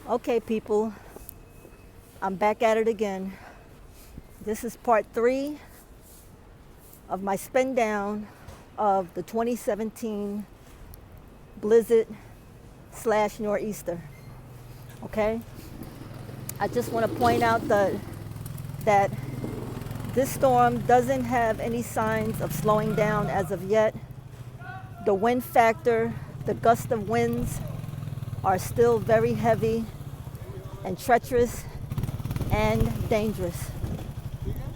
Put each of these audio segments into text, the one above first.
Okay, people, I'm back at it again. This is part 3 of my spin down of the 2017 blizzard slash nor'easter. Okay? I just want to point out that this storm doesn't have any signs of slowing down as of yet. The wind factor, the gust of winds are still very heavy and treacherous and dangerous.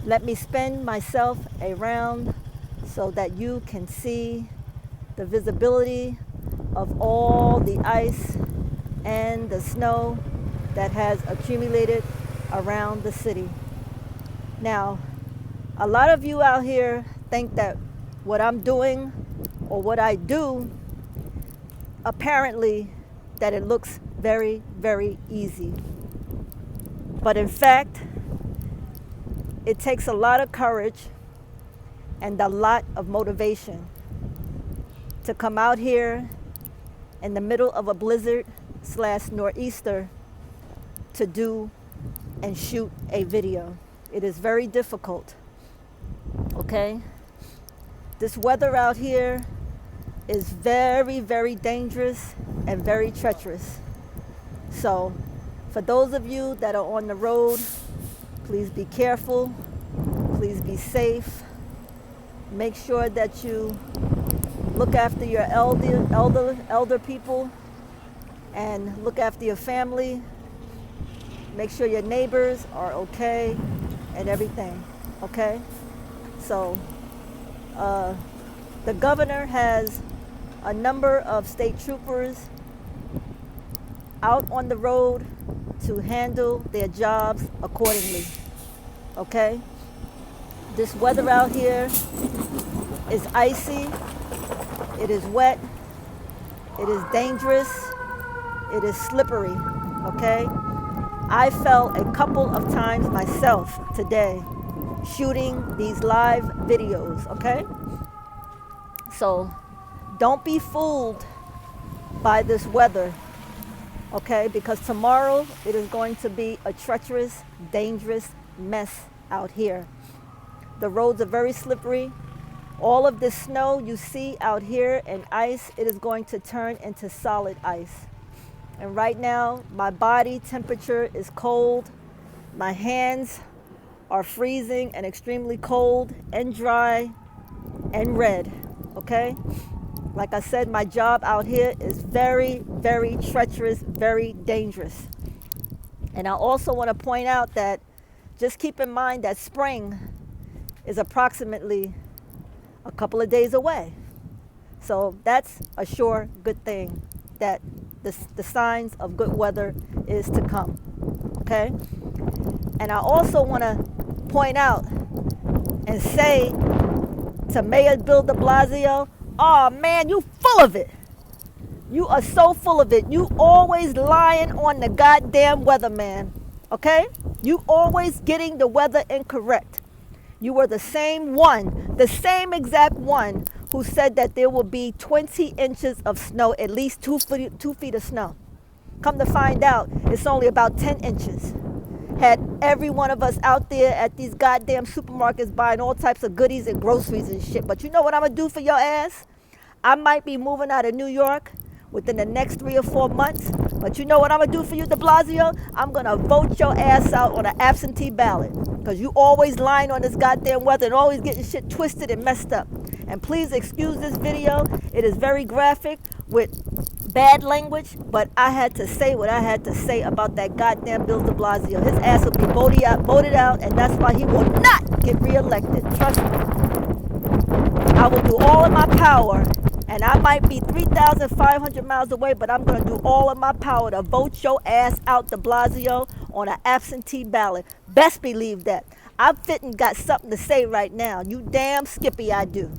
Let me spin myself around so that you can see the visibility of all the ice and the snow that has accumulated around the city. Now, a lot of you out here think that what I'm doing or what I do, apparently that it looks very, very easy. But in fact, it takes a lot of courage and a lot of motivation to come out here in the middle of a blizzard slash nor'easter to do and shoot a video. It is very difficult, okay? This weather out here is very, very dangerous and very treacherous. So for those of you that are on the road, please be careful, please be safe. Make sure that you look after your elder people and look after your family. Make sure your neighbors are okay and everything, okay? So the governor has a number of state troopers out on the road to handle their jobs accordingly, okay? This weather out here is icy, it is wet, it is dangerous, it is slippery, okay? I fell a couple of times myself today shooting these live videos, okay? So don't be fooled by this weather, okay? Because tomorrow it is going to be a treacherous, dangerous mess out here. The roads are very slippery. All of this snow you see out here and ice, it is going to turn into solid ice. And right now, my body temperature is cold. My hands are freezing and extremely cold and dry and red, okay? Like I said, my job out here is very, very treacherous, very dangerous. And I also want to point out that just keep in mind that spring is approximately a couple of days away. So that's a sure good thing, that the signs of good weather is to come, okay? And I also want to point out and say to Mayor Bill de Blasio, oh man, you full of it. You are so full of it. You always lying on the goddamn weather, man, okay? You always getting the weather incorrect. You were the same one, the same exact one who said that there will be 20 inches of snow, at least 2 feet of snow. Come to find out, it's only about 10 inches. Had every one of us out there at these goddamn supermarkets buying all types of goodies and groceries and shit. But you know what I'm gonna do for your ass? I might be moving out of New York within the next 3 or 4 months. But you know what I'm gonna do for you, de Blasio? I'm gonna vote your ass out on an absentee ballot. Because you always lying on this goddamn weather and always getting shit twisted and messed up. And please excuse this video. It is very graphic with bad language, but I had to say what I had to say about that goddamn Bill de Blasio. His ass will be voted out, and that's why he will not get reelected. Trust me. I will do all of my power, and I might be 3,500 miles away, but I'm going to do all of my power to vote your ass out, de Blasio, on an absentee ballot. Best believe that. I fitting got something to say right now. You damn skippy, I do.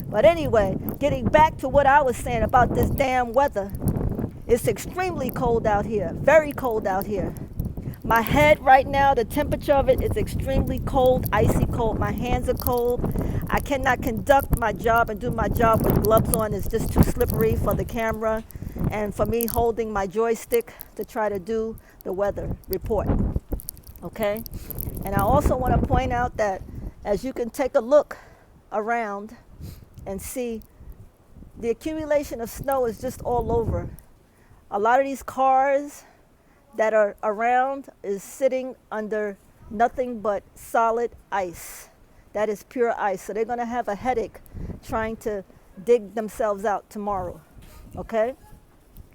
But anyway, getting back to what I was saying about this damn weather. It's extremely cold out here. Very cold out here. My head right now, the temperature of it is extremely cold, icy cold. My hands are cold. I cannot conduct my job and do my job with gloves on. It's just too slippery for the camera. and for me holding my joystick to try to do the weather report. Okay? And I also want to point out that as you can take a look around and see, the accumulation of snow is just all over. A lot of these cars that are around is sitting under nothing but solid ice. That is pure ice. So they're going to have a headache trying to dig themselves out tomorrow. Okay?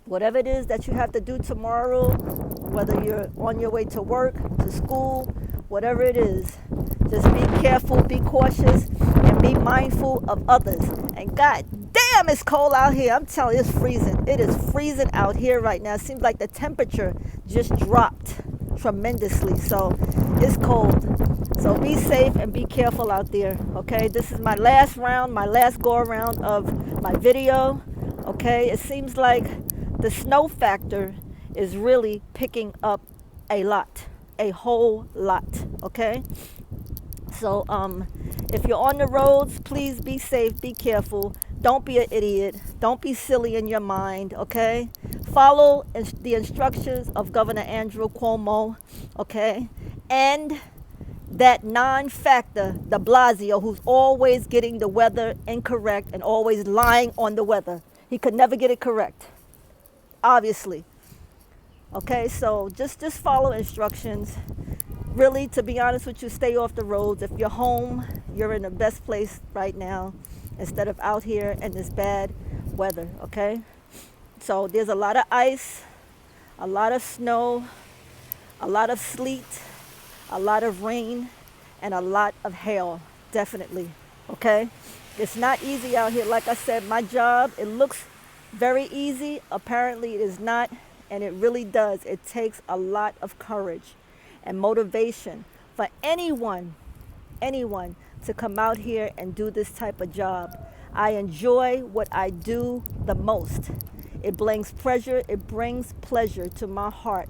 Whatever it is that you have to do tomorrow, whether you're on your way to work, to school, whatever it is, just be careful, be cautious, and be mindful of others. And God damn, it's cold out here. I'm telling you, it's freezing. It is freezing out here right now. It seems like the temperature just dropped tremendously. So it's cold. So be safe and be careful out there. Okay, this is my last round, my last go around of my video. Okay, it seems like the snow factor is really picking up a lot, a whole lot. Okay, so if you're on the roads, please be safe, be careful. Don't be an idiot. Don't be silly in your mind. Okay, follow the instructions of Governor Andrew Cuomo. Okay, and that non-factor, de Blasio, who's always getting the weather incorrect and always lying on the weather. He could never get it correct, obviously. Okay, so just follow instructions. Really, to be honest with you, stay off the roads. If you're home, you're in the best place right now instead of out here in this bad weather, okay? So there's a lot of ice, a lot of snow, a lot of sleet, a lot of rain, and a lot of hail, definitely, okay? It's not easy out here. Like I said, my job, it looks very easy. Apparently it is not, and it really does. It takes a lot of courage and motivation for anyone to come out here and do this type of job. I enjoy what I do the most. It brings pleasure to my heart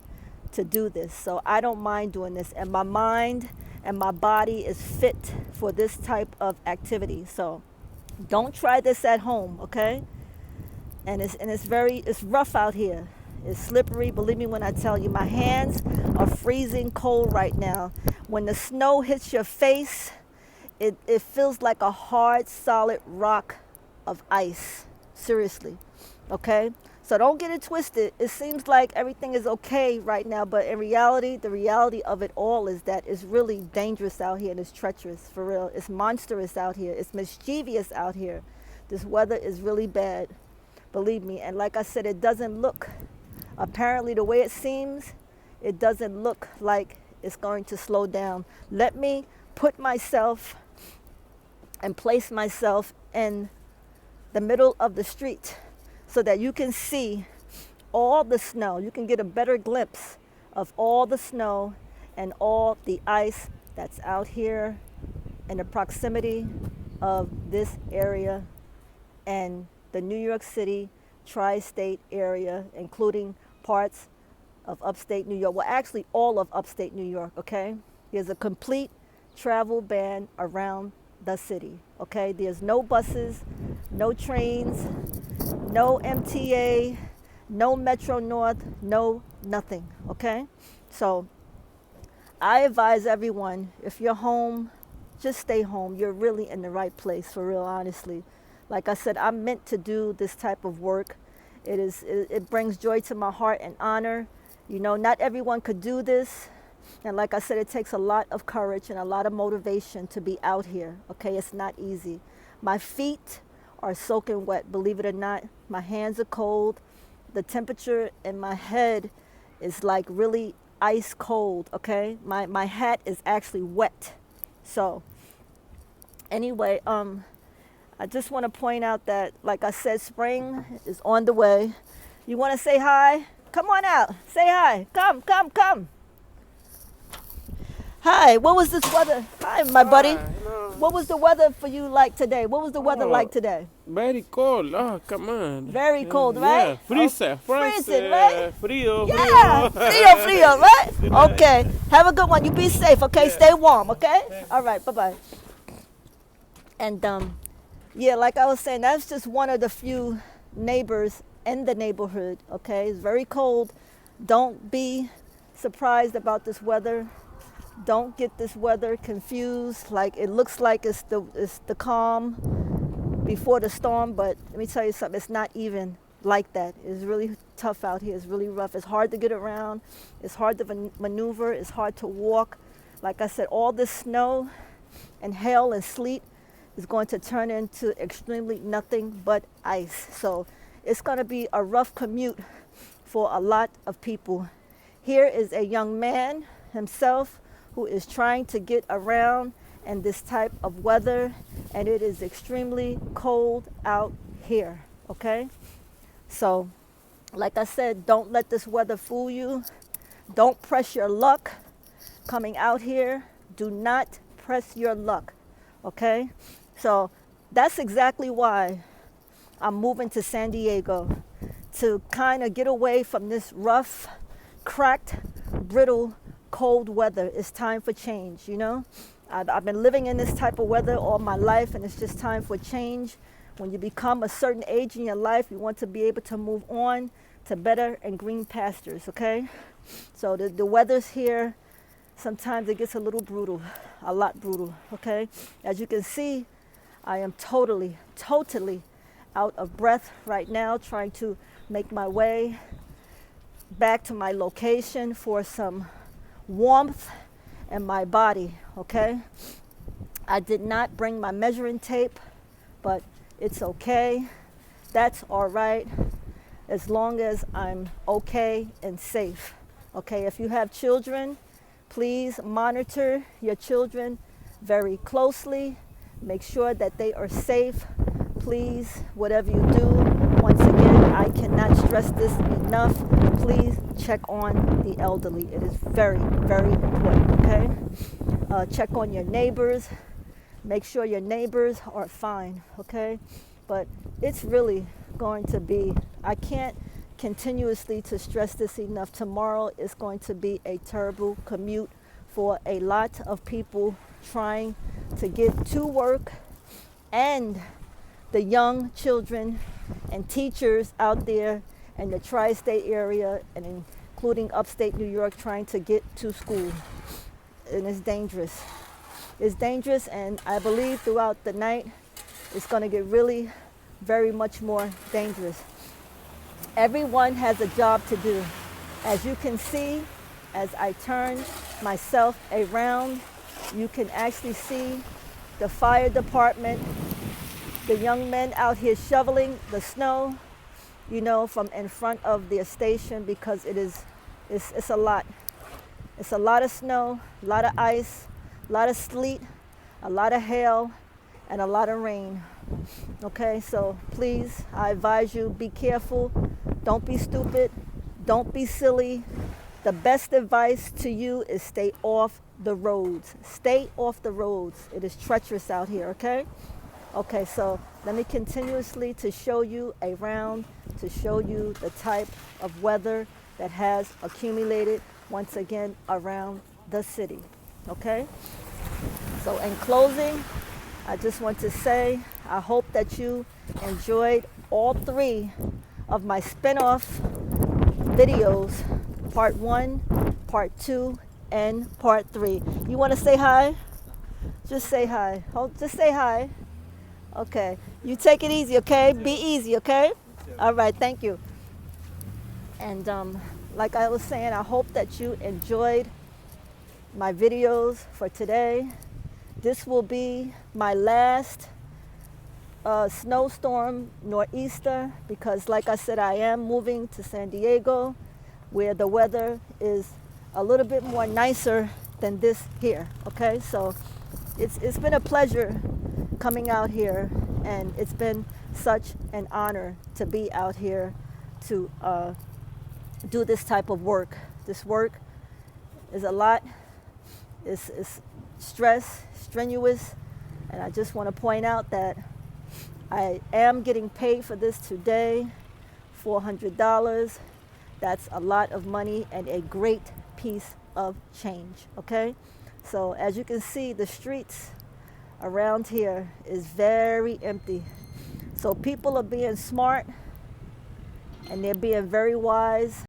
to do this. So I don't mind doing this, and my mind and my body is fit for this type of activity. So don't try this at home, okay? And it's rough out here. It's slippery. Believe me when I tell you, my hands are freezing cold right now. When the snow hits your face, it feels like a hard, solid rock of ice. Seriously, okay? So don't get it twisted. It seems like everything is okay right now, but in reality, the reality of it all is that it's really dangerous out here and it's treacherous, for real. It's monstrous out here. It's mischievous out here. This weather is really bad, believe me. And like I said, it doesn't look, apparently the way it seems, it doesn't look like it's going to slow down. Let me put myself and place myself in the middle of the street so that you can see all the snow. You can get a better glimpse of all the snow and all the ice that's out here in the proximity of this area and the New York City tri-state area, including parts of upstate New York. Well, actually all of upstate New York, okay? There's a complete travel ban around the city, okay? There's no buses, no trains, no MTA, no Metro North, no nothing, okay? So I advise everyone, if you're home, just stay home. You're really in the right place, for real, honestly. Like I said, I'm meant to do this type of work. It brings joy to my heart and honor. You know, not everyone could do this. And like I said, it takes a lot of courage and a lot of motivation to be out here, okay? It's not easy. My feet are soaking wet, believe it or not. My hands are cold. The temperature in my head is like really ice cold, okay? My hat is actually wet. So anyway, I just want to point out that, like I said, spring is on the way. You want to say hi? Come on out. Say hi. Come. Hi, what was this weather? Hi, my buddy. Hello. What was the weather for you like today? What was the weather like today? Very cold. Oh, come on. Very cold, right? Yeah, freezer. Freezing, right? Frío, Yeah, frío, right? Okay. Have a good one. You be safe, okay? Yeah. Stay warm, okay? All right, bye-bye. And yeah, like I was saying, that's just one of the few neighbors in the neighborhood, okay? It's very cold. Don't be surprised about this weather. Don't get this weather confused. Like it looks like it's the calm before the storm, but let me tell you something, it's not even like that. It's really tough out here. It's really rough. It's hard to get around. It's hard to maneuver. It's hard to walk. Like I said, all this snow and hail and sleet is going to turn into extremely nothing but ice. So it's going to be a rough commute for a lot of people. Here is a young man himself who is trying to get around in this type of weather, and it is extremely cold out here, okay? So, like I said, don't let this weather fool you. Don't press your luck coming out here. Do not press your luck, okay? So that's exactly why I'm moving to San Diego, to kind of get away from this rough, cracked, brittle, cold weather. It's time for change, you know? I've been living in this type of weather all my life, and it's just time for change. When you become a certain age in your life, you want to be able to move on to better and green pastures, okay? So the weather's here. Sometimes it gets a little brutal, a lot brutal, okay? As you can see, I am totally out of breath right now, trying to make my way back to my location for some warmth in my body, okay? I did not bring my measuring tape, but it's okay. That's all right, as long as I'm okay and safe, okay? If you have children, please monitor your children very closely. Make sure that they are safe. Please, whatever you do, once again, I cannot stress this enough. Please check on the elderly. It is very, very important, okay? Check on your neighbors. Make sure your neighbors are fine, okay? But it's really going to be, I can't continuously to stress this enough. Tomorrow is going to be a terrible commute for a lot of people trying to get to work, and the young children and teachers out there in the tri-state area and including upstate New York trying to get to school. And it's dangerous. It's dangerous, and I believe throughout the night it's going to get really very much more dangerous. Everyone has a job to do. As you can see, as I turn myself around, you can actually see the fire department, the young men out here shoveling the snow, you know, from in front of their station, because it's a lot. It's a lot of snow, a lot of ice, a lot of sleet, a lot of hail, and a lot of rain. Okay, so please, I advise you, be careful. Don't be stupid. Don't be silly. The best advice to you is stay off the roads. Stay off the roads. It is treacherous out here, okay? Okay, so let me continuously to show you around, to show you the type of weather that has accumulated once again around the city, okay? So in closing, I just want to say, I hope that you enjoyed all 3 of my spin-off videos, part 1, part 2, and part 3. You want to say hi? Just say hi. Just say hi. Okay. You take it easy, okay? Be easy, okay? All right. Thank you. And like I was saying, I hope that you enjoyed my videos for today. This will be my last snowstorm nor'easter, because like I said, I am moving to San Diego, where the weather is a little bit more nicer than this here, okay? So it's been a pleasure coming out here, and it's been such an honor to be out here to do this type of work. This work is a lot. It's strenuous, and I just want to point out that I am getting paid for this today, $400. That's a lot of money and a great piece of change, okay? So as you can see, the streets around here is very empty. So people are being smart and they're being very wise